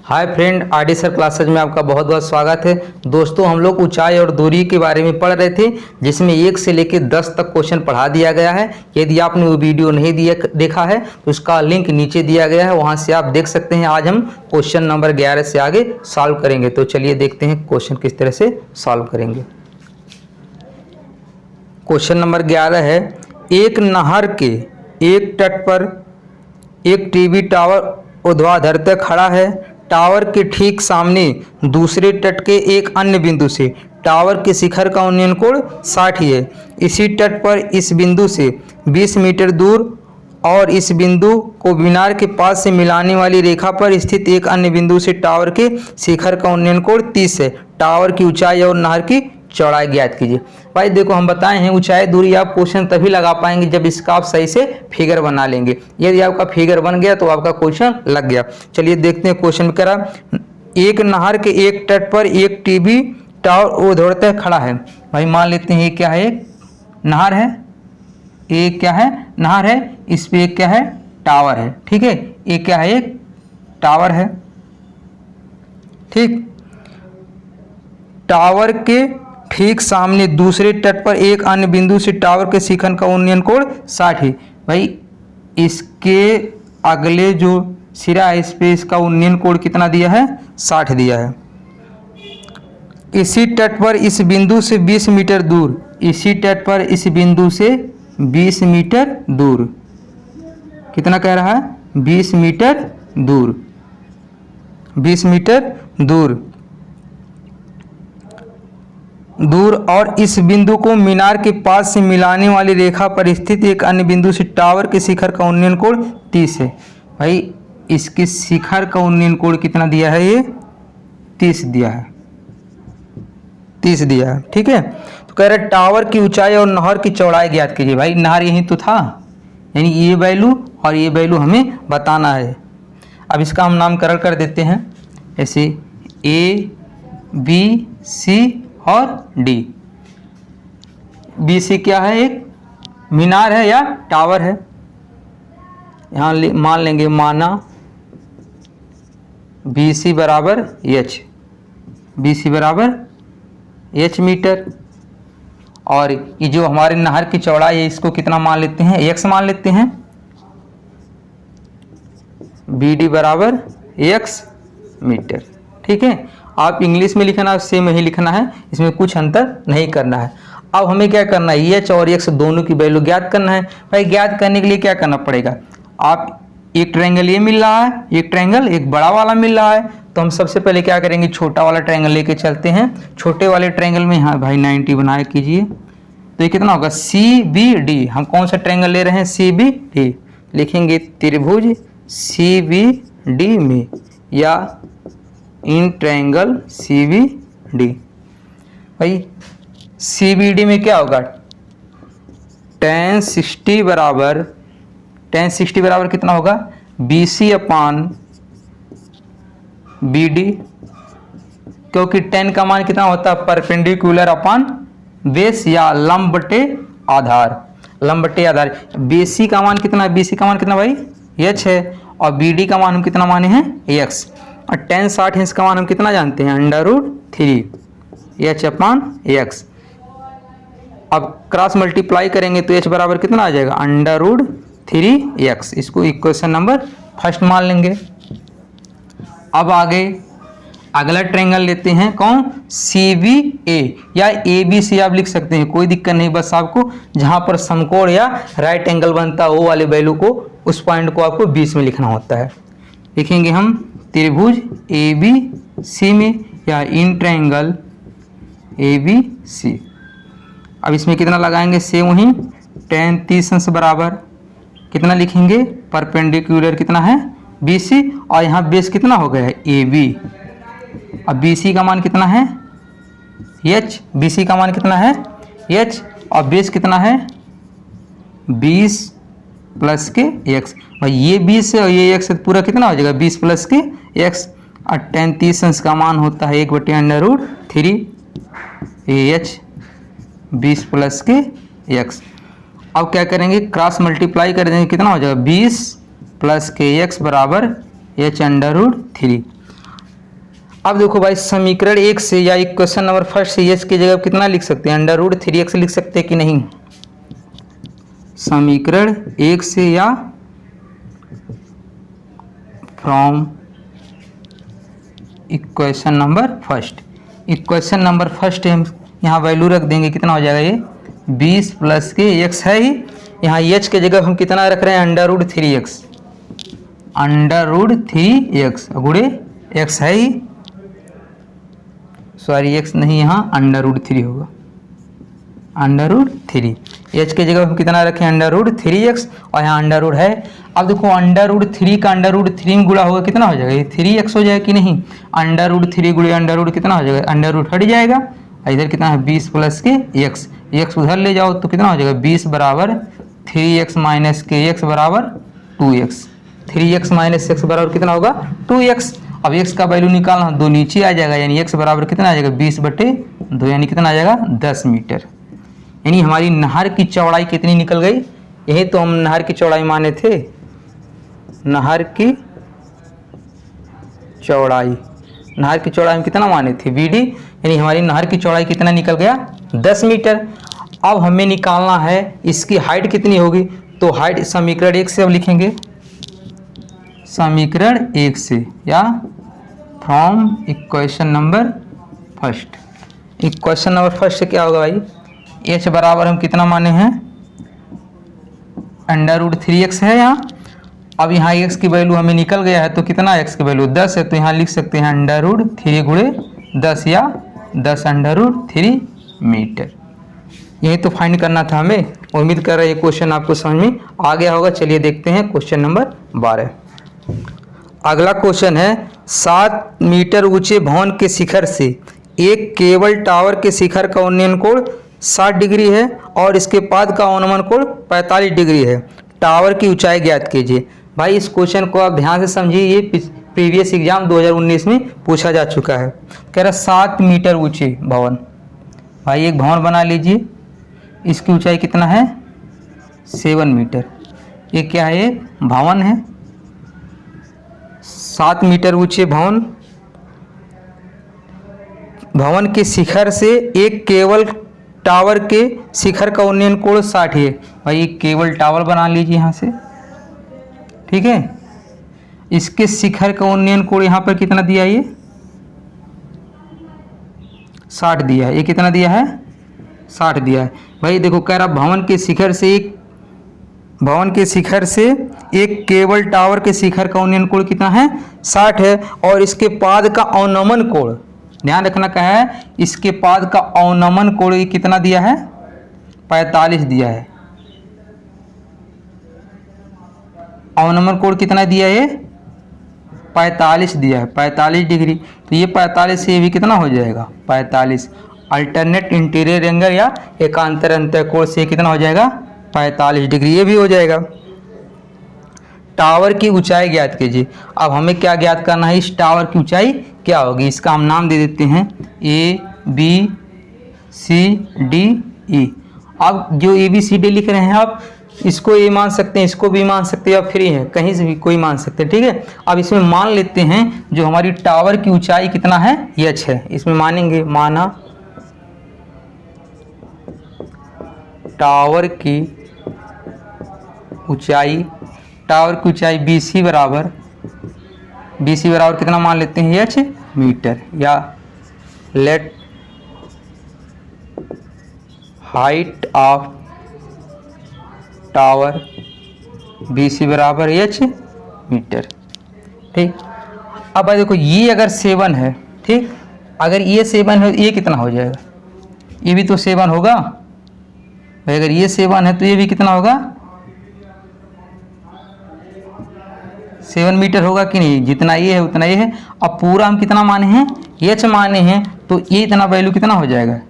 Hi friend, RD sir classes में आपका बहुत बहुत स्वागत है। दोस्तों, हम लोग ऊंचाई और दूरी के बारे में पढ़ रहे थे, जिसमें 1 से लेकर 10 तक क्वेश्चन पढ़ा दिया गया है। यदि आपने वो वीडियो नहीं देखा है तो उसका लिंक नीचे दिया गया है, वहां से आप देख सकते हैं। आज हम क्वेश्चन नंबर 11 से आगे सॉल्व करेंगे। तो चलिए देखते हैं क्वेश्चन किस तरह से सॉल्व करेंगे। क्वेश्चन नंबर 11 है, एक नहर के एक तट पर एक टीवी टावर ऊर्ध्वाधर तक खड़ा है। टावर के ठीक सामने दूसरे तट के एक अन्य बिंदु से टावर के शिखर का उन्नयन कोण 60 है। इसी तट पर इस बिंदु से 20 मीटर दूर और इस बिंदु को मीनार के पास से मिलाने वाली रेखा पर स्थित एक अन्य बिंदु से टावर के शिखर का उन्नयन कोण 30 है। टावर की ऊंचाई और नहर की चौड़ाई ज्ञात कीजिए। भाई देखो, हम बताए हैं ऊंचाई दूरी आप क्वेश्चन तभी लगा पाएंगे जब इसका आप सही से फिगर बना लेंगे। यदि आपका फिगर बन गया तो आपका क्वेश्चन लग गया। चलिए देखते हैं क्वेश्चन में करा, एक नहर के एक तट पर एक टीवी टावर ऊर्ध्वाधर खड़ा है। भाई मान लेते हैं ये क्या है, नहर है। एक क्या है, नहर है। इस पे एक क्या है, टावर है। ठीक है, एक क्या है, एक टावर है। ठीक, टावर के ठीक सामने दूसरे तट पर एक अन्य बिंदु से टावर के शिखर का उन्नयन कोण 60 है। भाई इसके अगले जो सिरा है इस पे इसका उन्नयन कोण कितना दिया है, 60 दिया है। इसी तट पर इस बिंदु से 20 मीटर दूर, इसी तट पर इस बिंदु से 20 मीटर दूर, कितना कह रहा है, 20 मीटर दूर, 20 मीटर दूर और इस बिंदु को मीनार के पास से मिलाने वाली रेखा पर स्थित एक अन्य बिंदु से टावर के शिखर का उन्नयन कोण 30 है। भाई इसके शिखर का उन्नयन कोण कितना दिया है, ये 30 दिया है, 30 दिया है। ठीक है, तो कह रहे टावर की ऊंचाई और नहर की चौड़ाई ज्ञात कीजिए। भाई नहर यही तो था, यानी ये वैल्यू और ये वैल्यू हमें बताना है। अब इसका हम नामकरण कर देते हैं ऐसे, ए बी सी और डी। बी सी क्या है, एक मीनार है या टावर है। यहाँ मान लेंगे, माना बी सी बराबर एच, बी सी बराबर एच मीटर। और ये जो हमारे नहर की चौड़ाई है इसको कितना मान लेते हैं, एक्स मान लेते हैं। बी डी बराबर एक्स मीटर। ठीक है, आप इंग्लिश में लिखना सेम ही लिखना है, इसमें कुछ अंतर नहीं करना है। अब हमें क्या करना है, एच और एक्स दोनों की वैल्यू ज्ञात करना है। भाई ज्ञात करने के लिए क्या करना पड़ेगा, आप एक ट्रायंगल ये मिल रहा है, एक ट्रायंगल एक बड़ा वाला मिल रहा है, तो हम सबसे पहले क्या करेंगे, छोटा वाला ट्रायंगल लेके चलते हैं। छोटे वाले ट्रायंगल में यहाँ भाई 90 बनाया कीजिए, तो ये कितना होगा, सी बी डी। हम कौन सा ट्रायंगल ले रहे हैं, सी बी डी। लिखेंगे त्रिभुज सी बी डी में या in triangle C B D. भाई सी बी डी में क्या होगा, tan 60 बराबर कितना होगा, बी सी अपान बी डी। क्योंकि tan का मान कितना होता है, परपेंडिकुलर अपान बेस या लंब बटे आधार, लंब बटे आधार। बी सी का मान कितना, बी सी का मान कितना भाई, एच है, और बी डी का मान हम कितना माने हैं, एक्स। और tan 60 है, इसका मान हम कितना जानते हैं, √3 एच अपान एक्स। अब क्रॉस मल्टीप्लाई करेंगे तो एच बराबर कितना आ जाएगा, √3 एक्स। इसको इक्वेशन नंबर फर्स्ट मान लेंगे। अब आगे अगला ट्रायंगल लेते हैं, कौन, सी बी ए या ए बी सी आप लिख सकते हैं, कोई दिक्कत नहीं। बस आपको जहां पर समकोण या राइट एंगल बनता है वो वाले वैल्यू को, उस पॉइंट को आपको 20 में लिखना होता है। लिखेंगे हम त्रिभुज ए बी सी में या in triangle A B C. अब इसमें कितना लगाएंगे, सेम वही tan 30 बराबर कितना लिखेंगे, परपेंडिकुलर कितना है, बी सी, और यहाँ बेस कितना हो गया है, ए बी। अब बी सी का मान कितना है, एच, बी सी का मान कितना है, एच, और बेस कितना है, 20 प्लस के एक्स। भाई ये 20 है और ये एक्स, पूरा कितना हो जाएगा, 20 प्लस के एक्स। और tan 30 का मान होता है 1/√3 एच 20 प्लस के एक्स। अब क्या करेंगे, क्रॉस मल्टीप्लाई कर देंगे, कितना हो जाएगा, 20 प्लस के एक्स बराबर एच √3। अब देखो भाई समीकरण 1 से या इक्वेशन नंबर फर्स्ट से एच की जगह कितना लिख सकते हैं, √3x लिख सकते हैं कि नहीं। समीकरण 1 से या from equation number first, equation number first हम यहाँ वैल्यू रख देंगे, कितना हो जाएगा ये 20 प्लस के x है ही, यहाँ h के जगह हम कितना रख रहे हैं √3x, √3x गुणे x है ही, सॉरी x नहीं, यहाँ √3 होगा, √3, h के जगह हम कितना रखें √3x और यहाँ अंडर है। अब देखो √3 का √3 में गुणा होगा कितना हो जाएगा, ये 3x हो जाएगा कि नहीं, √3 गुणे √ कितना हो जाएगा, √ हट जाएगा, इधर कितना है 20 प्लस के x उधर ले जाओ तो कितना हो जाएगा 20 बराबर 3x माइनस के x बराबर 2x, 3x माइनस x बराबर कितना होगा 2x। अब x का वैल्यू निकालना, 2 नीचे आ जाएगा, यानी x बराबर कितना आ जाएगा 20/2, यानी कितना आ जाएगा 10 मीटर। यानी हमारी नहर की चौड़ाई कितनी निकल गई, यही तो हम नहर की चौड़ाई माने थे, नहर की चौड़ाई, नहर की चौड़ाई हम कितना माने थे BD, यानी हमारी नहर की चौड़ाई कितना निकल गया 10 मीटर। अब हमें निकालना है इसकी हाइट कितनी होगी, तो हाइट समीकरण 1 से अब लिखेंगे, समीकरण 1 से या from equation number first, equation number first से क्या होगा भाई, h बराबर हम कितना माने हैं √3x है यहाँ। अब यहाँ x की वैल्यू हमें निकल गया है तो कितना x की वैल्यू 10 है, तो यहाँ लिख सकते हैं √3 गुणे 10 या 10 √3 मीटर। यही तो फाइंड करना था हमें। उम्मीद कर रहे हैं ये क्वेश्चन आपको समझ में आ गया होगा। चलिए देखते हैं क्वेश्चन नंबर 12। अगला क्वेश्चन है 7 मीटर ऊंचे भवन के शिखर से एक केबल टावर के शिखर का उन्नयन कोण 60 डिग्री है और इसके पाद का अवनमन कोण 45 डिग्री है। टावर की ऊंचाई ज्ञात कीजिए। भाई इस क्वेश्चन को आप ध्यान से समझिए, ये प्रीवियस एग्जाम 2019 में पूछा जा चुका है। कह रहा 7 मीटर ऊंचे भवन। भाई एक भवन बना लीजिए, इसकी ऊंचाई कितना है 7 मीटर। ये क्या है, भवन है। 7 मीटर ऊंचे भवन के शिखर से एक केबल टावर के शिखर का उन्नयन कोण 60 है। भाई एक केबल टावर बना लीजिए यहाँ से, ठीक है। इसके शिखर का उन्नयन कोण यहाँ पर कितना दिया है, ये 60 दिया है। ये कितना दिया है 60 दिया है। भाई देखो कह रहा भवन के शिखर से एक केबल टावर के शिखर का उन्नयन कोण कितना है 60 है और इसके पाद का अवनमन कोण, ध्यान रखना क्या है, इसके पाद का अवनमन कोण कितना दिया है 45 दिया है। अवनमन कोण कितना दिया है 45 दिया है, 45 डिग्री। तो ये 45 से ये भी कितना हो जाएगा 45। अल्टरनेट इंटीरियर एंगल या एकांतर अंतर कोण से कितना हो जाएगा 45 डिग्री, ये भी हो जाएगा। टावर की ऊंचाई ज्ञात कीजिए। अब हमें क्या ज्ञात करना है, इस टावर की ऊंचाई क्या होगी। इसका हम नाम दे देते हैं ABCDE। अब जो ABCD लिख रहे हैं आप इसको ये मान सकते हैं, इसको भी मान सकते हैं, आप फ्री है कहीं से भी कोई मान सकते हैं, ठीक है। अब इसमें मान लेते हैं जो हमारी टावर की ऊंचाई कितना है h है, इसमें मानेंगे, माना टावर की ऊंचाई BC बराबर कितना मान लेते हैं h मीटर, या let height of tower BC बराबर h मीटर, ठीक। अब भाई देखो ये अगर 7 है, ठीक, अगर ये 7 है तो ये कितना हो जाएगा, ये भी तो 7 होगा भाई। अगर ये 7 है तो ये भी कितना होगा 7 मीटर होगा कि नहीं, जितना ये है उतना ये है। अब पूरा हम कितना माने हैं h माने हैं, तो ये इतना वैल्यू कितना हो जाएगा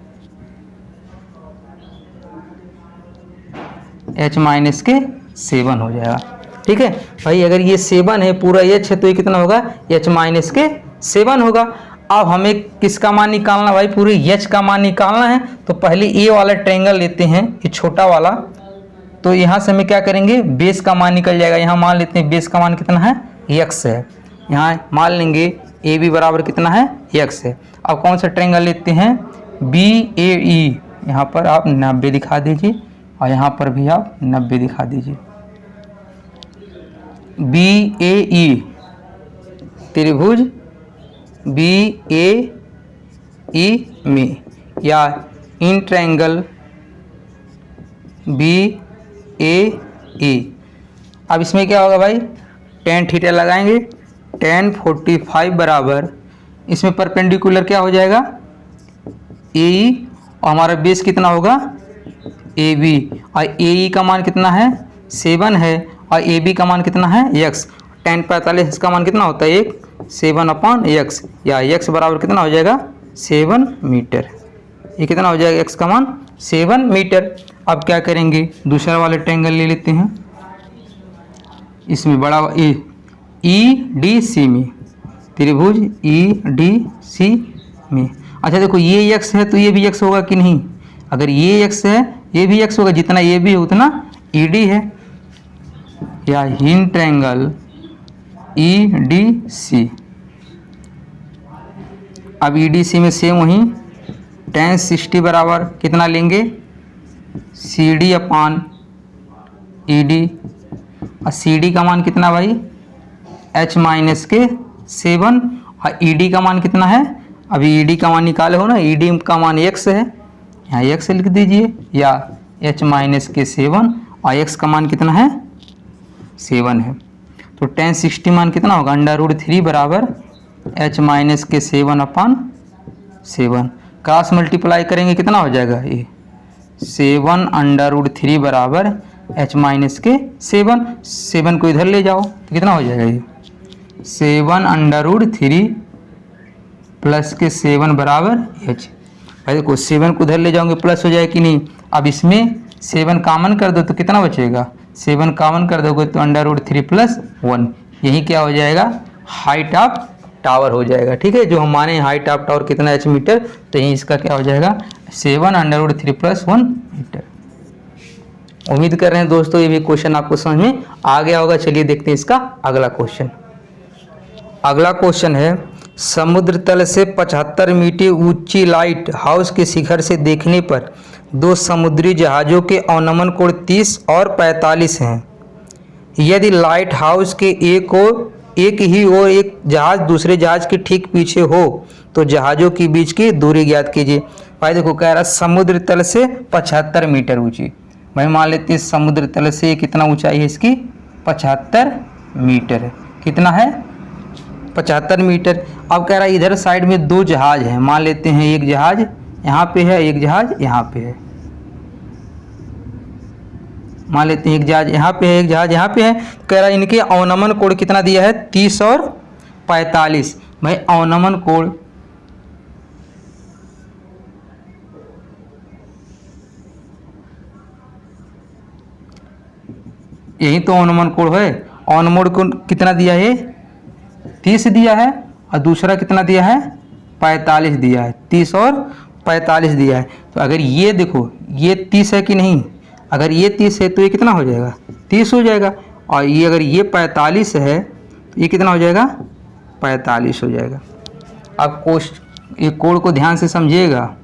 h माइनस के 7 हो जाएगा, ठीक है भाई। अगर ये 7 है पूरा h है तो ये कितना होगा h माइनस के 7 होगा। अब हमें किसका मान निकालना भाई, पूरे h का मान निकालना है। तो पहले ये वाला ट्रायंगल लेते हैं, ये छोटा वाला। तो यहाँ से हमें क्या करेंगे, बेस का मान निकल जाएगा। यहाँ मान लेते हैं बेस का मान कितना है x है, यहाँ मान लेंगे ए बी बराबर कितना है x है। अब कौन सा ट्रायंगल लेते हैं बी ए ई, यहाँ पर आप 90 दिखा दीजिए और यहाँ पर भी आप 90 दिखा दीजिए। बी ए ई त्रिभुज बी ए ई में या इन ट्रायंगल बी ए ई। अब इसमें क्या होगा भाई, tan थीटा लगाएंगे, tan 45 बराबर इसमें परपेंडिकुलर क्या हो जाएगा ए ई, और हमारा बेस कितना होगा ए बी, और ए ई का मान कितना है 7 है और ए बी का मान कितना है x। tan 45 इसका मान कितना होता है 1, 7/x, या x बराबर कितना हो जाएगा 7 मीटर। ये कितना हो जाएगा x का मान 7 मीटर। अब क्या करेंगे, दूसरा वाला ट्रायंगल ले लेते हैं, इसमें बड़ा ई डी सी में, त्रिभुज ई डी सी में। अच्छा देखो ये x है तो ये भी x होगा कि नहीं, अगर ये x है ये भी x होगा, जितना ये भी है उतना ई डी है, या in triangle E D C. अब ई डी सी में सेम वही tan 60 बराबर कितना लेंगे सी डी अपान ई डी, और सी डी का मान कितना भाई h माइनस के 7, और ई डी का मान कितना है, अभी ई डी का मान निकाले हो ना, ई डी का मान x है, यहाँ x लिख दीजिए, या h माइनस के 7 और x का मान कितना है 7 है। तो tan 60 मान कितना होगा √3 बराबर h माइनस के 7/7, क्रॉस मल्टीप्लाई करेंगे कितना हो जाएगा ये 7 √3 बराबर h माइनस के 7 को इधर ले जाओ तो कितना हो जाएगा ये 7 √3 प्लस के 7 बराबर h। भाई देखो 7 को इधर ले जाओगे प्लस हो जाएगा कि नहीं। अब इसमें 7 कॉमन कर दो तो कितना बचेगा, 7 कॉमन कर दोगे तो √3 + 1, यही क्या हो जाएगा हाइट ऑफ टावर हो जाएगा। ठीक है, जो हम माने हाइट ऑफ टावर कितना h मीटर, तो यही इसका क्या हो जाएगा 7 √3 + 1 मीटर। उम्मीद कर रहे हैं दोस्तों ये भी क्वेश्चन आपको समझ में आ गया होगा। चलिए देखते हैं इसका अगला क्वेश्चन। अगला क्वेश्चन है, समुद्र तल से 75 मीटर ऊंची लाइट हाउस के शिखर से देखने पर दो समुद्री जहाज़ों के अवनमन कोण 30 और 45 हैं। यदि लाइट हाउस के एक ही और एक जहाज़ दूसरे जहाज़ के ठीक पीछे हो तो जहाज़ों के बीच की दूरी ज्ञात कीजिए। भाई देखो कह रहा समुद्र तल से 75 मीटर ऊंची, भाई मान लेते हैं समुद्र तल से कितना ऊंचाई है इसकी 75 मीटर है, कितना है 75 मीटर। अब कह रहा है इधर साइड में दो जहाज हैं, मान लेते हैं एक जहाज यहाँ पे है एक जहाज यहाँ पे है, मान लेते हैं एक जहाज यहाँ पे है एक जहाज यहाँ पे है। कह रहा है इनके अवनमन कोण कितना दिया है 30 और 45। भाई अवनमन कोण यही तो अवनमन कोण है, अवनमन कोण कितना दिया है 30 दिया है और दूसरा कितना दिया है 45 दिया है, 30 और 45 दिया है। तो अगर ये देखो ये 30 है कि नहीं, अगर ये 30 है तो ये कितना हो जाएगा 30 हो जाएगा, और ये अगर ये 45 है तो ये कितना हो जाएगा 45 हो जाएगा। अब ये कोण को ध्यान से समझिएगा,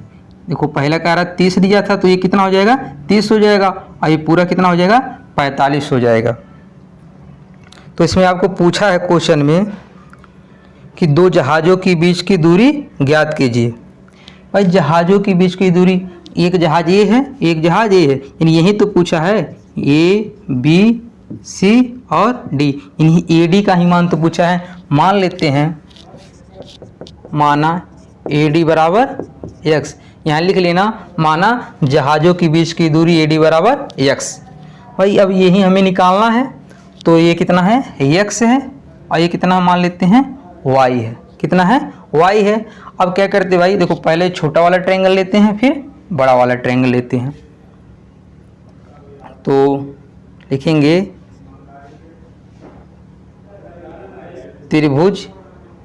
देखो पहला कह रहा 30 दिया था तो ये कितना हो जाएगा 30 हो जाएगा, और ये पूरा कितना हो जाएगा 45 हो जाएगा। तो इसमें आपको पूछा है क्वेश्चन में कि दो जहाज़ों के बीच की दूरी ज्ञात कीजिए। भाई जहाज़ों के बीच की दूरी, एक जहाज ये है एक जहाज ये है, यानी यही तो पूछा है ए बी सी और डी, इन्हीं ए डी का ही मान तो पूछा है। मान लेते हैं माना ए डी बराबर x, यहाँ लिख लेना माना जहाज़ों के बीच की दूरी ए डी बराबर x। भाई अब यही हमें निकालना है, तो ये कितना है x है और ये कितना मान लेते हैं y है, कितना है y है। अब क्या करते भाई देखो पहले छोटा वाला ट्रायंगल लेते हैं फिर बड़ा वाला ट्रायंगल लेते हैं। तो लिखेंगे त्रिभुज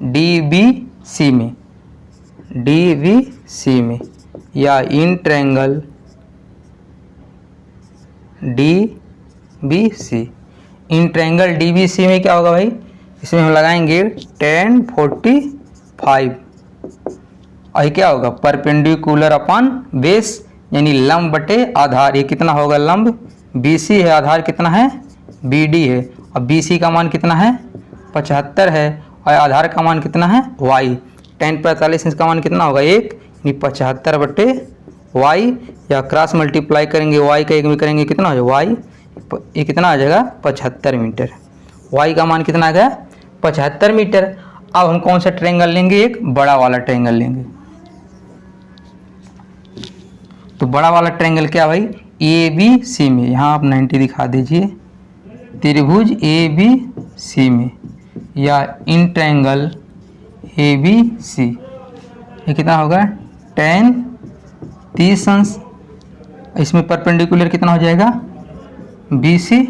DBC में या in triangle DBC, in triangle DBC में क्या होगा भाई, इसमें हम लगाएंगे tan 45 5। और ये क्या होगा, परपेंडिकुलर अपॉन बेस यानी लंब बटे आधार। ये कितना होगा, लंब BC है, आधार कितना है BD है, और BC का मान कितना है 75 है, और आधार का मान कितना है y। tan 45 इसका मान कितना होगा 1, यानी 75 बटे y, या क्रॉस मल्टीप्लाई करेंगे y का 1 में करेंगे कितना हो जाएगा y, ये कितना आ जाएगा 75 मीटर। y का मान कितना आ गया 75 मीटर। अब हम कौन सा ट्रायंगल लेंगे, एक बड़ा वाला ट्रायंगल लेंगे। तो बड़ा वाला ट्रायंगल क्या भाई, ABC में, यहाँ आप 90 दिखा दीजिए, त्रिभुज ABC में या इन ट्रायंगल ABC, ये कितना होगा tan 30 अंश, इसमें परपेंडिकुलर कितना हो जाएगा BC,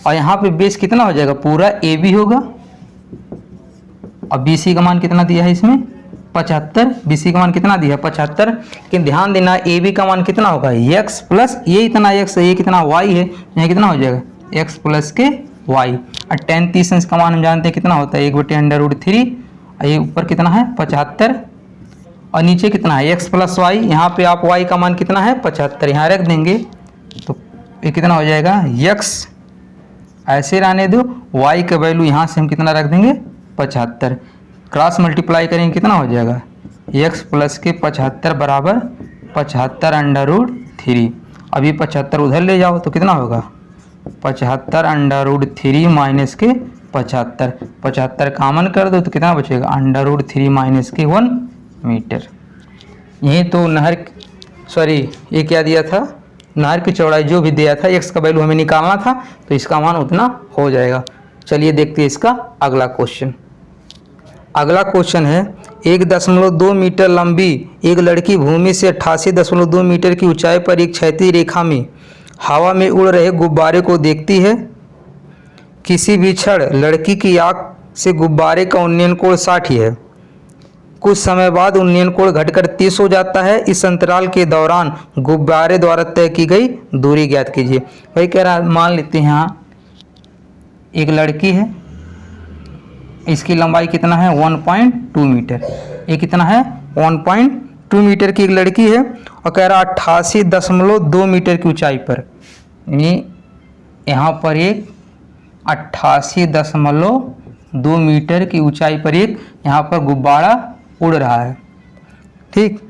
और यहाँ पे बेस कितना हो जाएगा पूरा AB होगा, और BC का मान कितना दिया है इसमें 75, BC का मान कितना दिया है 75। लेकिन ध्यान देना AB का मान कितना होगा x प्लस ये इतना x है, ये कितना y है, यहाँ कितना हो जाएगा x प्लस के y, और tan 30 अंश का मान हम जानते हैं कितना होता है 1/√3, और ये ऊपर कितना है 75, और नीचे कितना है x प्लस y, यहाँ पे आप y का मान कितना है 75 यहाँ रख देंगे, तो ये कितना हो जाएगा x ऐसे रहने दो, y का वैल्यू यहाँ से हम कितना रख देंगे 75, क्रॉस मल्टीप्लाई करेंगे कितना हो जाएगा x प्लस के 75 बराबर 75√3। अभी 75 उधर ले जाओ तो कितना होगा 75√3 माइनस के 75, 75 कामन कर दो तो कितना बचेगा √3 माइनस के 1 मीटर। यही तो नहर, सॉरी ये क्या दिया था, नहर की चौड़ाई जो भी दिया था x का वैल्यू हमें निकालना था, तो इसका मान उतना हो जाएगा। चलिए देखते हैं इसका अगला क्वेश्चन। अगला क्वेश्चन है 1.2 मीटर लंबी एक लड़की भूमि से 88.2 मीटर की ऊंचाई पर एक क्षैतिज रेखा में हवा में उड़ रहे गुब्बारे को देखती है। किसी भी क्षण लड़की की आंख से गुब्बारे का उन्नयन कोण 60 है। कुछ समय बाद उन्नयन कोण घटकर 30 हो जाता है। इस अंतराल के दौरान गुब्बारे द्वारा तय की गई दूरी ज्ञात कीजिए। भाई कह रहा मान लेते हैं यहाँ एक लड़की है, इसकी लंबाई कितना है 1.2 मीटर, ये कितना है 1.2 मीटर की एक लड़की है, और कह रहा 88.2 मीटर की ऊंचाई पर, यानी यहाँ पर एक 88.2 मीटर की ऊंचाई पर एक यहाँ पर गुब्बारा उड़ रहा है। ठीक,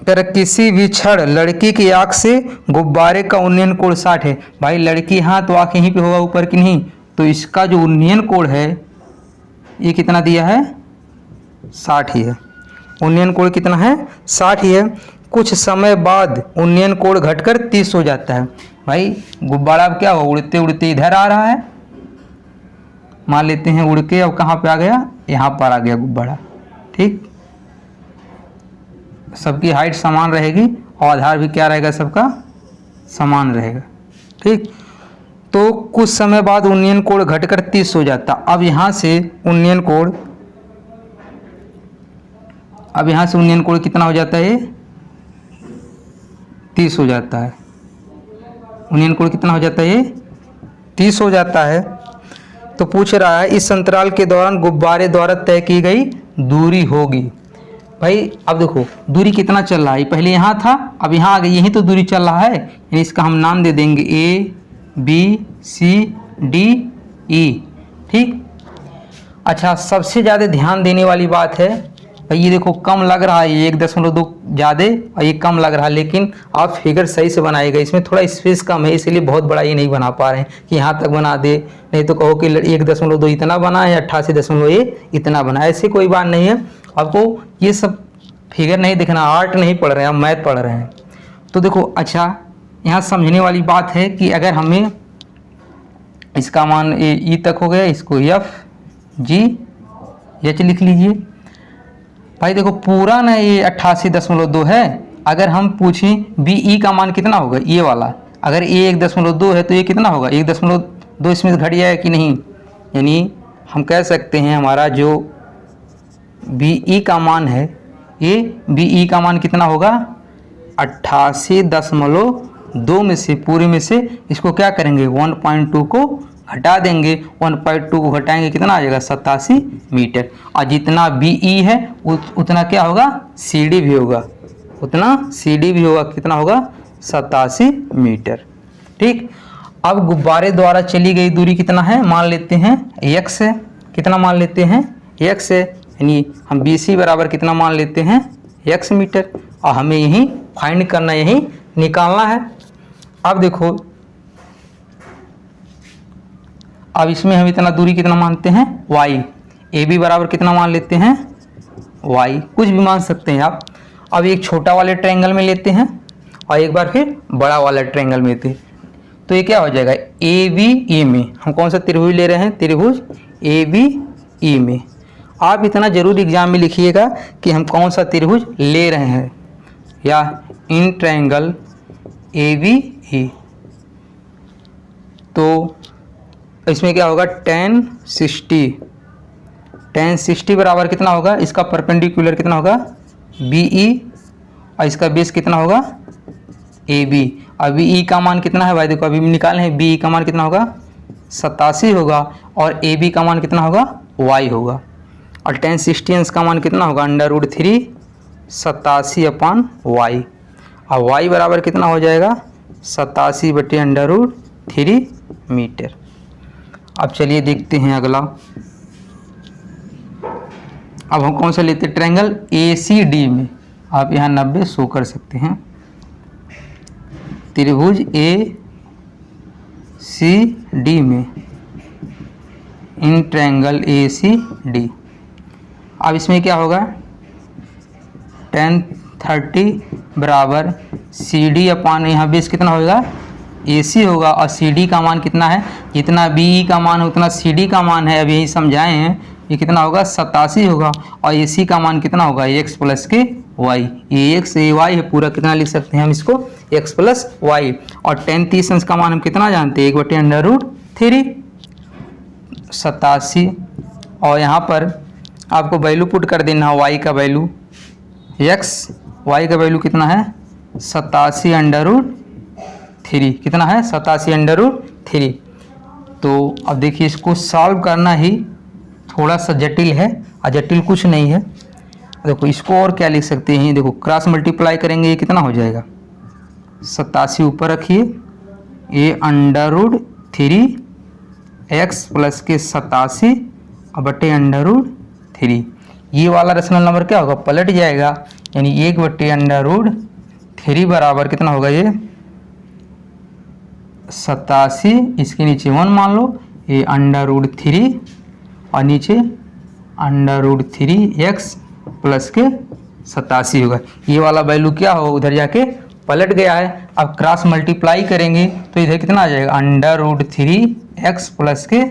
पर किसी भी क्षण लड़की की आंख से गुब्बारे का उन्नयन कोण 60 है। भाई लड़की हाँ तो आंख यहीं पे होगा ऊपर की नहीं, तो इसका जो उन्नयन कोण है ये कितना दिया है 60 ही है। उन्नयन कोण कितना है 60 ही है। कुछ समय बाद उन्नयन कोण घटकर 30 हो जाता है। भाई गुब्बारा अब क्या हो, उड़ते उड़ते इधर आ रहा है, मान लेते हैं उड़ के, अब कहाँ पे आ गया, यहाँ पर आ गया गुब्बारा। ठीक, सबकी हाइट समान रहेगी और आधार भी क्या रहेगा, सबका समान रहेगा। ठीक, तो कुछ समय बाद उन्नयन कोण घटकर 30 हो जाता। अब यहाँ से उन्नयन कोण, अब यहाँ से उन्नयन कोण कितना हो जाता है, 30 हो जाता है। उन्नयन कोण कितना हो जाता है, 30 हो जाता है। तो पूछ रहा है इस अंतराल के दौरान गुब्बारे द्वारा तय की गई दूरी होगी। भाई अब देखो दूरी कितना चल रहा है, पहले यहाँ था अब यहाँ आ गई, यही तो दूरी चल रहा है, यानी इसका हम नाम दे देंगे A B C D E। ठीक, अच्छा सबसे ज़्यादा ध्यान देने वाली बात है भाई, ये देखो कम लग रहा है, ये 1.2 ज़्यादा और ये कम लग रहा है, लेकिन आप फिगर सही से बनाएगा। इसमें थोड़ा स्पेस कम है, इसलिए बहुत बड़ा ये नहीं बना पा रहे हैं कि यहाँ तक बना दे, नहीं तो कहो कि 1.2 इतना बना है, 88.1 इतना बना है, ऐसी कोई बात नहीं है। आपको ये सब फिगर नहीं देखना, आर्ट नहीं पढ़ रहे हैं, आप मैथ पढ़ रहे हैं। तो देखो अच्छा यहाँ समझने वाली बात है कि अगर हमें इसका मान ई तक हो गया, इसको F G H लिख लीजिए। भाई देखो पूरा ना ये 88.2 है, अगर हम पूछें BE का मान कितना होगा, ये वाला अगर A 1.2 है तो ये कितना होगा 1.2, इसमें से घट गया है कि नहीं, यानी हम कह सकते हैं हमारा जो BE का मान है, ये BE का मान कितना होगा 88.2 में से पूरे में से इसको क्या करेंगे 1.2 को घटा देंगे, 1.2 को घटाएंगे कितना आ जाएगा 87 मीटर। और जितना BE है उतना क्या होगा CD भी होगा, उतना CD भी होगा, कितना होगा 87 मीटर। ठीक, अब गुब्बारे द्वारा चली गई दूरी कितना है, मान लेते हैं x है, कितना मान लेते हैं x है, यानी हम BC बराबर कितना मान लेते हैं x मीटर, और हमें यही फाइंड करना, यही निकालना है। अब देखो, अब इसमें हम इतना दूरी कितना मानते हैं y, AB बराबर कितना मान लेते हैं y, कुछ भी मान सकते हैं आप। अब एक छोटा वाले ट्रायंगल में लेते हैं और एक बार फिर बड़ा वाला ट्रायंगल में लेते हैं, तो ये क्या हो जाएगा ABE में हम कौन सा त्रिभुज ले रहे हैं, त्रिभुज ABE में। आप इतना जरूर एग्जाम में लिखिएगा कि हम कौन सा त्रिभुज ले रहे हैं, या इन ट्रायंगल ABE। तो इसमें क्या होगा tan 60 बराबर कितना होगा, इसका परपेंडिकुलर कितना होगा BE, और इसका बेस कितना होगा AB। अभी E का मान कितना है भाई, देखो अभी निकाले हैं, BE का मान कितना होगा 87 होगा, और AB का मान कितना होगा y होगा, और tan 60 अंश का मान कितना होगा √3 87/y, और y बराबर कितना हो जाएगा 87/√3 मीटर। अब चलिए देखते हैं अगला। अब हम कौन सा लेते हैं, ट्रायंगल ACD में, आप यहाँ 90 शो कर सकते हैं, त्रिभुज ACD में, इन ट्रायंगल ACD। अब इसमें क्या होगा tan 30 बराबर CD/, यहाँ बेस कितना होगा AC होगा, और CD का मान कितना है, जितना BE का मान है उतना CD का मान है, अभी यही समझाए हैं, ये कितना होगा 87 होगा, और AC का मान कितना होगा x + y, ये x ये y है, पूरा कितना लिख सकते हैं हम इसको x + y, और tan 30 अंश का मान हम कितना जानते हैं 1/√3 87, और यहाँ पर आपको वैल्यू पुट कर देना है, y का वैल्यू y का वैल्यू कितना है 87/3, कितना है 87/3। तो अब देखिए इसको सॉल्व करना ही थोड़ा सा जटिल है, और जटिल कुछ नहीं है। देखो इसको और क्या लिख सकते हैं, देखो क्रॉस मल्टीप्लाई करेंगे, ये कितना हो जाएगा 87 ऊपर रखिए, ये √3 x + के 87/√3, ये वाला रेशनल नंबर क्या होगा पलट जाएगा, यानी 1/√3 बराबर कितना होगा ये 87, इसके नीचे 1 मान लो, ये √3 और नीचे √3x + के 87 होगा। ये वाला वैल्यू क्या होगा उधर जाके पलट गया है। अब क्रॉस मल्टीप्लाई करेंगे तो इधर कितना आ जाएगा √3x + के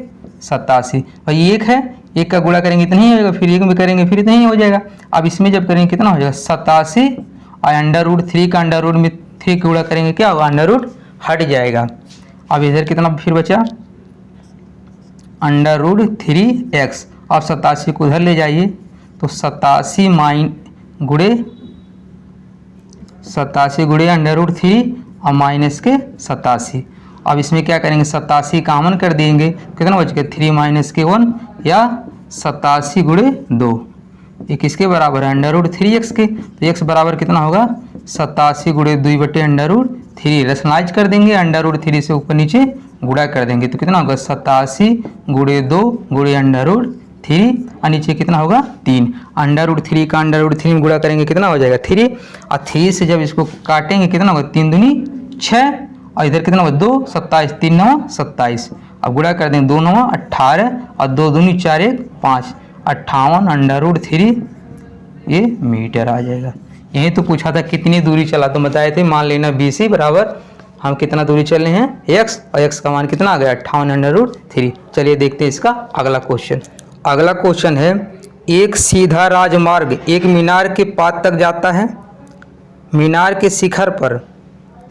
87, और ये एक है, एक का गुणा करेंगे इतना ही होगा, फिर एक में करेंगे फिर इतना ही हो जाएगा। अब इसमें जब करेंगे कितना हो जाएगा 87, और √3 का अंडर में 3 का गुणा करेंगे क्या होगा √ हट जाएगा। अब इधर कितना फिर बचा √3x, अब 87 को उधर ले जाइए तो 87 गुणे √3 और माइनस के 87। अब इसमें क्या करेंगे 87 कॉमन कर देंगे, कितना बच गया 3 - के 1, या 87 गुणे 2, ये किसके बराबर है √3x के, तो x बराबर कितना होगा 87 गुणे 2/√3, रेशनलाइज कर देंगे, √3 से ऊपर नीचे गुणा कर देंगे तो कितना होगा 87 गुणे 2 गुणे √3, और नीचे कितना होगा 3, √3 का √3 में गुणा करेंगे कितना हो जाएगा 3, और 3 से जब इसको काटेंगे कितना होगा 3 दूनी 6, और इधर कितना होगा 2 27, 3 9 27, अब गुणा कर देंगे 2 9 18, और 2 दूनी 4 1 5, 58 √3 ये मीटर आ जाएगा। यही तो पूछा था कितनी दूरी चला, तो बताए थे मान लेना BC बराबर हम कितना दूरी चल रहे हैं x, और x का मान कितना आ गया 58 √3। चलिए देखते हैं इसका अगला क्वेश्चन। अगला क्वेश्चन है, एक सीधा राजमार्ग एक मीनार के पाद तक जाता है। मीनार के शिखर पर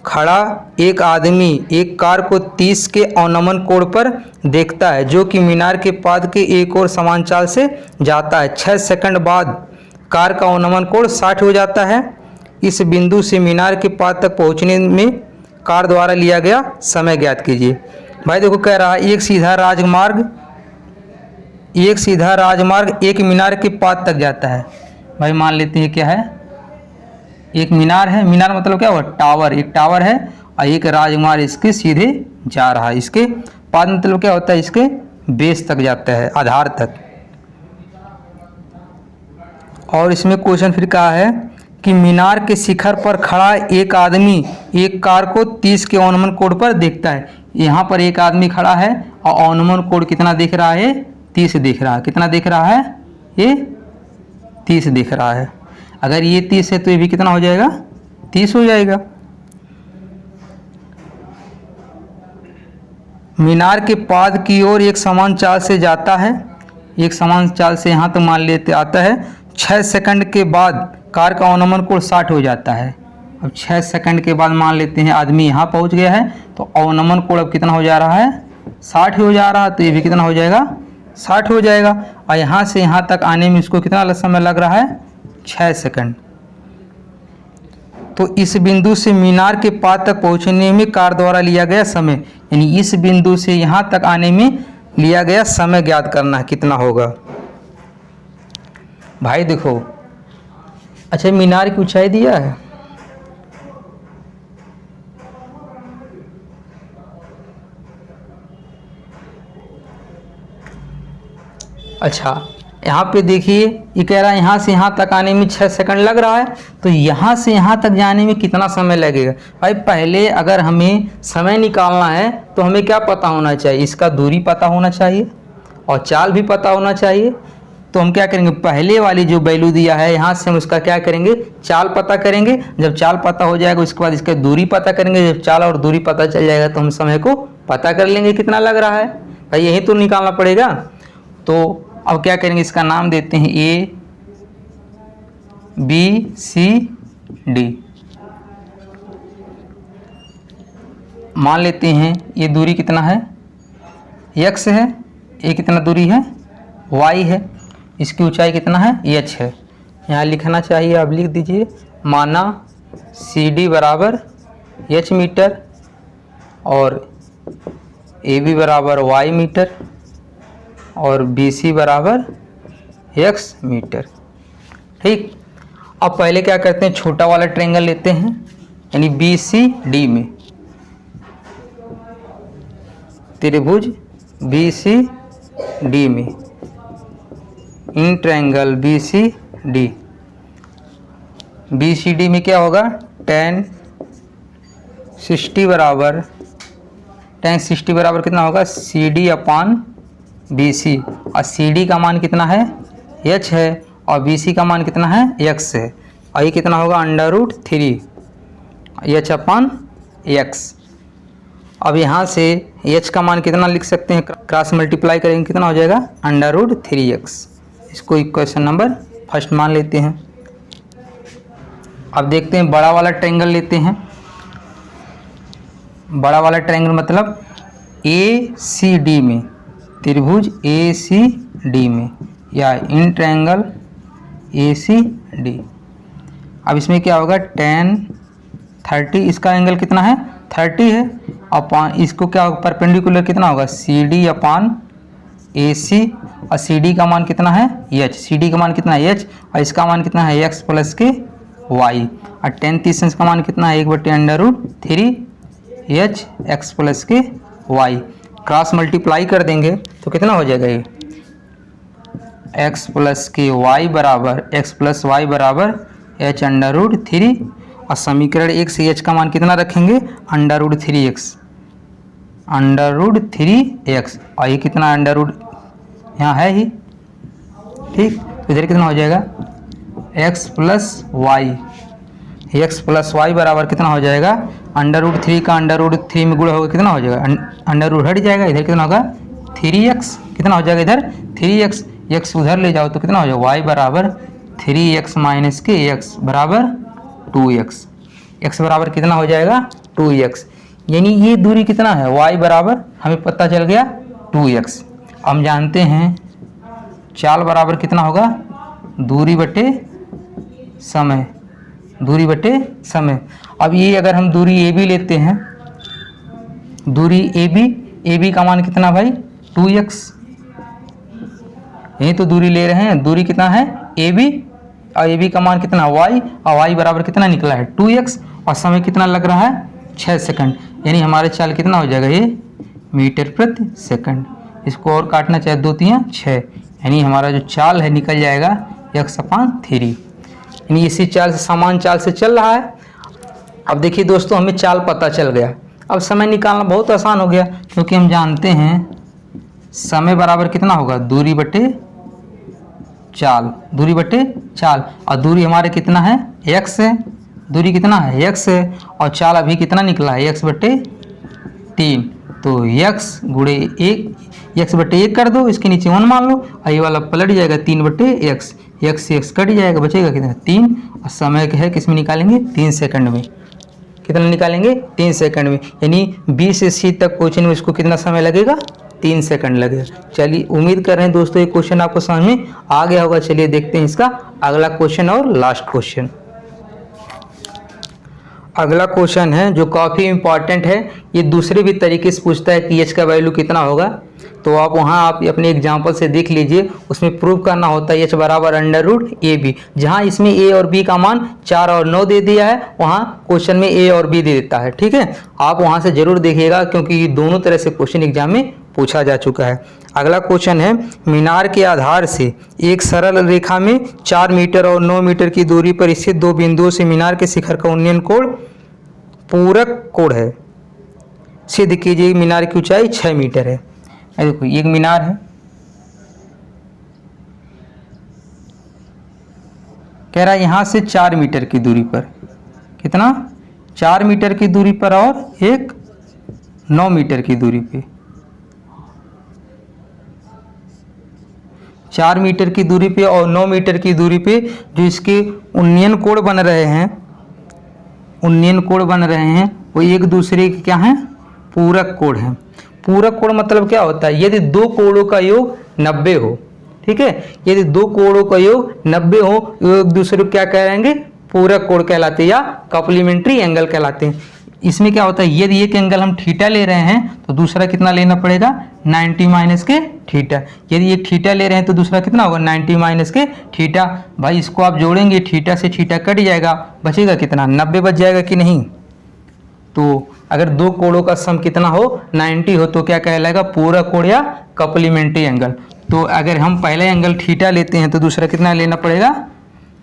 खड़ा एक आदमी एक कार को 30 के अवनमन कोण पर देखता है, जो कि मीनार के पाद के एक और समान चाल से जाता है। 6 सेकंड बाद कार का अवनमन कोण 60 हो जाता है। इस बिंदु से मीनार के पाद तक पहुंचने में कार द्वारा लिया गया समय ज्ञात कीजिए। भाई देखो कह रहा है एक सीधा राजमार्ग एक मीनार के पास तक जाता है। भाई मान लेते हैं क्या है, एक मीनार है, मीनार मतलब क्या हुआ, टावर, एक टावर है और एक राजमार्ग इसके सीधे जा रहा है, इसके पास मतलब क्या होता है, इसके बेस तक जाता है, आधार तक। और इसमें क्वेश्चन फिर कहा है कि मीनार के शिखर पर खड़ा एक आदमी एक कार को 30 के ऑनमन कोड पर देखता है। यहाँ पर एक आदमी खड़ा है और ऑनमन कोड कितना दिख रहा है, 30 दिख रहा है। कितना दिख रहा है, ये 30 दिख रहा है। अगर ये 30 है तो ये भी कितना हो जाएगा, 30 हो जाएगा। मीनार के पाद की ओर एक समान चाल से जाता है, एक समान चाल से यहाँ तक मान लेते आता है। 6 सेकंड के बाद कार का ऑनमन कोड 60 हो जाता है। अब 6 सेकंड के बाद मान लेते हैं आदमी यहाँ पहुँच गया है तो ऑनमन कोड अब कितना हो जा रहा है, 60 हो जा रहा है। तो ये भी कितना हो जाएगा, 60 हो जाएगा। और यहाँ से यहाँ तक आने में इसको कितना समय लग रहा है, 6 सेकंड। तो इस बिंदु से मीनार के पास तक पहुँचने में कार द्वारा लिया गया समय, यानी इस बिंदु से यहाँ तक आने में लिया गया समय ज्ञात करना है, कितना होगा। भाई देखो, अच्छा मीनार की ऊंचाई दिया है, अच्छा यहाँ पे देखिए ये कह रहा है यहाँ से यहाँ तक आने में 6 सेकंड लग रहा है। तो यहाँ से यहाँ तक जाने में कितना समय लगेगा। भाई पहले अगर हमें समय निकालना है तो हमें क्या पता होना चाहिए, इसका दूरी पता होना चाहिए और चाल भी पता होना चाहिए। तो हम क्या करेंगे, पहले वाली जो वैल्यू दिया है यहाँ से हम उसका क्या करेंगे, चाल पता करेंगे। जब चाल पता हो जाएगा उसके बाद इसका दूरी पता करेंगे। जब चाल और दूरी पता चल जाएगा तो हम समय को पता कर लेंगे कितना लग रहा है। भाई यही तो निकालना पड़ेगा। तो अब क्या करेंगे, इसका नाम देते हैं A B C D। मान लेते हैं ये दूरी कितना है, x है, ये कितना दूरी है, y है, इसकी ऊंचाई कितना है, h है। यहाँ लिखना चाहिए, आप लिख दीजिए, माना CD बराबर h मीटर और AB बराबर y मीटर और BC बराबर x मीटर। ठीक, अब पहले क्या करते हैं, छोटा वाला ट्रायंगल लेते हैं, यानी BCD में, त्रिभुज BCD में, इन ट्रायंगल BCD में क्या होगा, tan 60 बराबर कितना होगा, CD अपान BC। और CD का मान कितना है, h है, और BC का मान कितना है, x है। और ये कितना होगा, √3 h अपान x। अब यहाँ से h का मान कितना लिख सकते हैं, क्रॉस मल्टीप्लाई करेंगे कितना हो जाएगा, √3x। इसको इक्वेशन नंबर फर्स्ट मान लेते हैं। अब देखते हैं बड़ा वाला ट्रायंगल लेते हैं। बड़ा वाला ट्रायंगल मतलब ACD में, त्रिभुज ACD में या इन ट्रायंगल ACD। अब इसमें क्या होगा, tan 30, इसका एंगल कितना है, 30 है, अपान इसको क्या होगा, परपेंडिकुलर कितना होगा, CD अपान AC। और CD का मान कितना है, h, CD का मान कितना है h, और इसका मान कितना है x प्लस के y। और tan 30 का मान कितना है, 1/√3 h x प्लस के y। क्रॉस मल्टीप्लाई कर देंगे तो कितना हो जाएगा, ये x प्लस के y बराबर h/√3। और समीकरण 1 से h का मान कितना रखेंगे, √3x, और ये कितना यहाँ है ही। ठीक, तो इधर कितना हो जाएगा, x प्लस y बराबर कितना हो जाएगा, √3 का √3 में गुणा होगा कितना हो जाएगा, अंडर हट जाएगा, इधर कितना होगा 3x, कितना हो जाएगा इधर 3x, x उधर ले जाओ तो कितना हो जाएगा, y बराबर 3x माइनस के x बराबर 2x, x बराबर कितना हो जाएगा 2x। यानी ये दूरी कितना है, y बराबर हमें पता चल गया 2x। हम जानते हैं चाल बराबर कितना होगा, दूरी बटे समय, दूरी बटे समय। अब ये अगर हम दूरी AB लेते हैं, दूरी AB ए बी का मान कितना भाई 2x, यही तो दूरी ले रहे हैं, दूरी कितना है ए बी और ए बी का मान कितना y, और y बराबर कितना निकला है 2x, और समय कितना लग रहा है 6 सेकंड, यानी हमारे चाल कितना हो जाएगा ये मीटर प्रति सेकंड। इसको और काटना चाहे 2 3 6, यानी हमारा जो चाल है निकल जाएगा x/3, यानी इसी चाल से समान चाल से चल रहा है। अब देखिए दोस्तों हमें चाल पता चल गया, अब समय निकालना बहुत आसान हो गया, क्योंकि हम जानते हैं समय बराबर कितना होगा दूरी बटे चाल, दूरी बटे चाल, और दूरी हमारे कितना है x है, दूरी कितना है x है, और चाल अभी कितना निकला है x/3, तो x गुणे 1, x/1 कर दो, इसके नीचे 1 मान लो, और ये वाला पलट जाएगा 3/x, x से x कट जाएगा, बचेगा कितना 3, और समय है किस में निकालेंगे 3 सेकंड में, कितना निकालेंगे 3 सेकंड में, यानी बी से सी तक पहुँचने में इसको कितना समय लगेगा 3 सेकंड लगेगा। चलिए उम्मीद कर रहे हैं दोस्तों ये क्वेश्चन आपको समझ में आ गया होगा। चलिए देखते हैं इसका अगला क्वेश्चन और लास्ट क्वेश्चन। अगला क्वेश्चन है जो काफ़ी इंपॉर्टेंट है, ये दूसरे भी तरीके से पूछता है कि एच का वैल्यू कितना होगा, तो आप वहाँ आप अपने एग्जाम्पल से देख लीजिए, उसमें प्रूव करना होता है एच बराबर √AB, जहाँ इसमें ए और बी का मान 4 और 9 दे दिया है, वहाँ क्वेश्चन में ए और बी दे देता है। ठीक है, आप वहाँ से जरूर देखिएगा, क्योंकि ये दोनों तरह से क्वेश्चन एग्जाम में पूछा जा चुका है। अगला क्वेश्चन है मीनार के आधार से एक सरल रेखा में 4 मीटर और 9 मीटर की दूरी पर स्थित 2 बिंदुओं से मीनार के शिखर का उन्नयन कोण पूरक कोण है, सिद्ध कीजिए मीनार की ऊंचाई 6 मीटर है। देखो एक मीनार है, कह रहा है यहाँ से 4 मीटर की दूरी पर, कितना 4 मीटर की दूरी पर और एक 9 मीटर की दूरी पे, 4 मीटर की दूरी पे और 9 मीटर की दूरी पे जो इसके उन्नयन कोण बन रहे हैं, उन्नयन कोण बन रहे हैं वो एक दूसरे के क्या हैं पूरक कोण हैं। पूरक कोण मतलब क्या होता है, यदि दो कोणों का योग 90 हो, ठीक है, यदि दो कोणों का योग 90 हो, एक दूसरे को क्या कहेंगे पूरक कोण कहलाते हैं या कॉम्प्लीमेंट्री एंगल कहलाते हैं। इसमें क्या होता है, यदि एक एंगल हम थीटा ले रहे हैं तो दूसरा कितना लेना पड़ेगा 90 माइनस के थीटा, यदि एक थीटा ले रहे हैं तो दूसरा कितना होगा 90 माइनस के थीटा। भाई इसको आप जोड़ेंगे, थीटा से थीटा कट जाएगा, बचेगा कितना 90 बच जाएगा कि नहीं। तो अगर दो कोणों का सम कितना हो 90 हो तो क्या कहलाएगा पूरक कोण या कॉम्प्लीमेंट्री एंगल। तो अगर हम पहले एंगल थीटा लेते हैं तो दूसरा कितना लेना पड़ेगा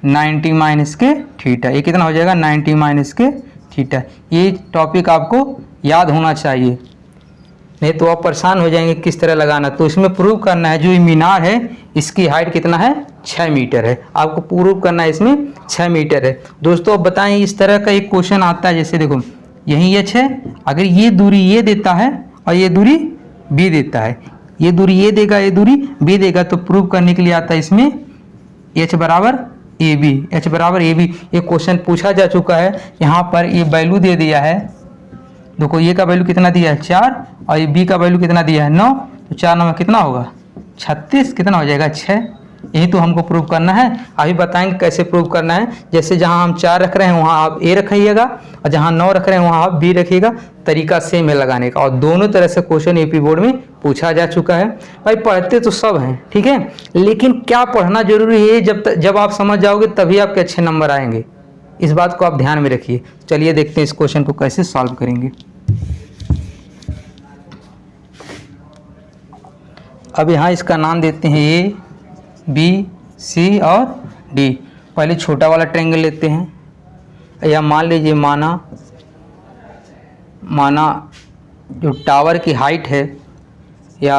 90 माइनस के थीटा, ये कितना हो जाएगा 90 माइनस के थीटा। ये टॉपिक आपको याद होना चाहिए, नहीं तो आप परेशान हो जाएंगे किस तरह लगाना। तो इसमें प्रूव करना है जो ये मीनार है इसकी हाइट कितना है 6 मीटर है, आपको प्रूव करना है इसमें 6 मीटर है। दोस्तों अब बताएं इस तरह का एक क्वेश्चन आता है, जैसे देखो यही एच है, अगर ये दूरी ये देता है और ये दूरी बी देता है, ये दूरी ये देगा ये दूरी बी देगा, तो प्रूव करने के लिए आता है इसमें एच बराबर ए बी, एच बराबर ए बी। ये क्वेश्चन पूछा जा चुका है, यहाँ पर ये वैल्यू दे दिया है, देखो ये का वैल्यू कितना दिया है 4 और ये बी का वैल्यू कितना दिया है 9, तो 4 9 में कितना होगा 36, कितना हो जाएगा 6। यही तो हमको प्रूव करना है, अभी बताएंगे कैसे प्रूव करना है। जैसे जहां हम 4 रख रहे हैं वहां आप ए रखिएगा और जहां 9 रख रहे हैं वहां आप बी रखिएगा, तरीका सेम है लगाने का। और दोनों तरह से क्वेश्चन यूपी बोर्ड में पूछा जा चुका है। भाई पढ़ते तो सब हैं, ठीक है, लेकिन क्या पढ़ना जरूरी है, जब आप समझ जाओगे तभी आपके अच्छे नंबर आएंगे, इस बात को आप ध्यान में रखिए। चलिए देखते हैं इस क्वेश्चन को कैसे सॉल्व करेंगे। अब यहाँ इसका नाम देते हैं ए बी सी और डी। पहले छोटा वाला ट्रायंगल लेते हैं, या मान लीजिए माना जो टावर की हाइट है या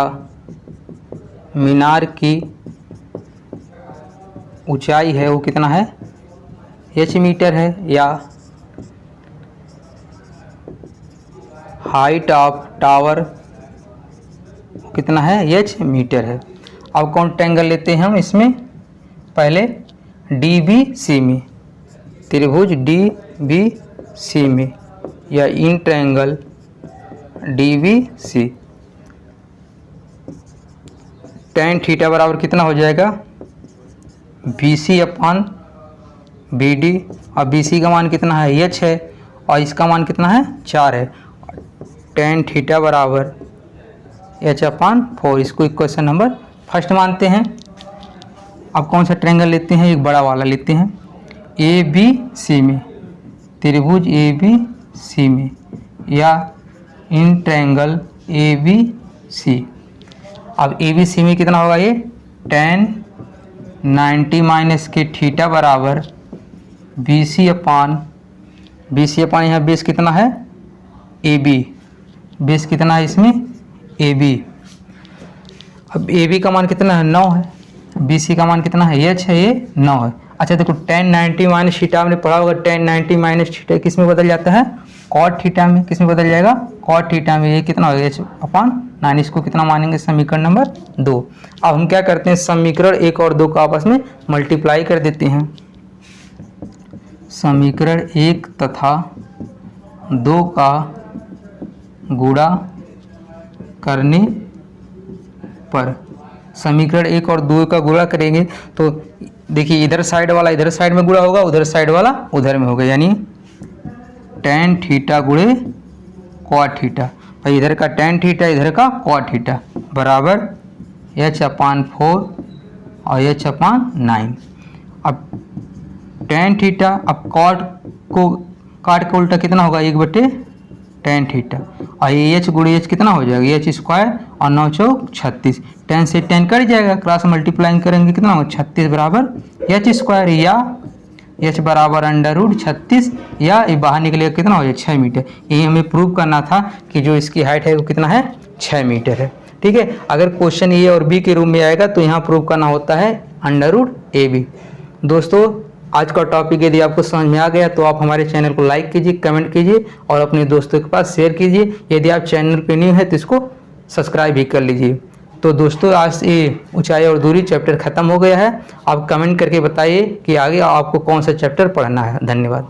मीनार की ऊंचाई है वो कितना है h मीटर है, या हाइट ऑफ टावर कितना है h मीटर है। अब कौन ट्रायंगल लेते हैं हम इसमें, पहले डी बी सी में, त्रिभुज डी बी सी में या in triangle D B C, tan theta बराबर कितना हो जाएगा B C upon B D, और बी सी का मान कितना है h है और इसका मान कितना है 4 है। tan थीटा बराबर h/4। इसको इक्वेशन नंबर फर्स्ट मानते हैं। अब कौन सा ट्रायंगल लेते हैं, एक बड़ा वाला लेते हैं। ABC में, त्रिभुज ABC में या इन ट्रायंगल ABC। अब ABC में कितना होगा, ये tan 90 माइनस के थीटा बराबर BC अपान यहाँ बेस कितना है AB, बेस कितना है इसमें AB। अब AB का मान कितना है 9 है, BC का मान कितना है h है, ये 9 है। अच्छा देखो tan 90 माइनस थीटा आपने पढ़ा होगा, tan 90 माइनस थीटा किस में बदल जाता है, cot थीटा में। किस में बदल जाएगा, cot थीटा में। ये कितना होगा h/9। इसको कितना मानेंगे, समीकरण नंबर 2। अब हम क्या करते हैं, समीकरण 1 और 2 का आपस में मल्टीप्लाई कर देते हैं। समीकरण 1 तथा 2 का गुणा करने पर, समीकरण 1 और 2 का गुणा करेंगे तो देखिए इधर साइड वाला इधर साइड में गुणा होगा, उधर साइड वाला उधर में होगा, यानी tan थीटा गुणे cot थीटा। भाई इधर का tan थीटा इधर का cot थीटा बराबर h/4 और h/9। अब tan थीटा, अब cot को काट के उल्टा कितना होगा, 1/tan थीटा, और ये h गुणे h कितना हो जाएगा, h स्क्वायर और 9 चौक 36। tan से tan कट जाएगा, क्रॉस मल्टीप्लाइंग करेंगे कितना होगा 36 बराबर h स्क्वायर, या h बराबर √36, या ये बाहर निकलेगा कितना हो जाएगा 6 मीटर। यही हमें प्रूव करना था कि जो इसकी हाइट है वो कितना है 6 मीटर है। ठीक है, अगर क्वेश्चन ए और बी के रूप में आएगा तो यहाँ प्रूव करना होता है √AB। दोस्तों आज का टॉपिक यदि आपको समझ में आ गया तो आप हमारे चैनल को लाइक कीजिए, कमेंट कीजिए और अपने दोस्तों के पास शेयर कीजिए। यदि आप चैनल पे न्यू है तो इसको सब्सक्राइब भी कर लीजिए। तो दोस्तों आज ये ऊंचाई और दूरी चैप्टर खत्म हो गया है। आप कमेंट करके बताइए कि आगे आपको कौन सा चैप्टर पढ़ना है। धन्यवाद।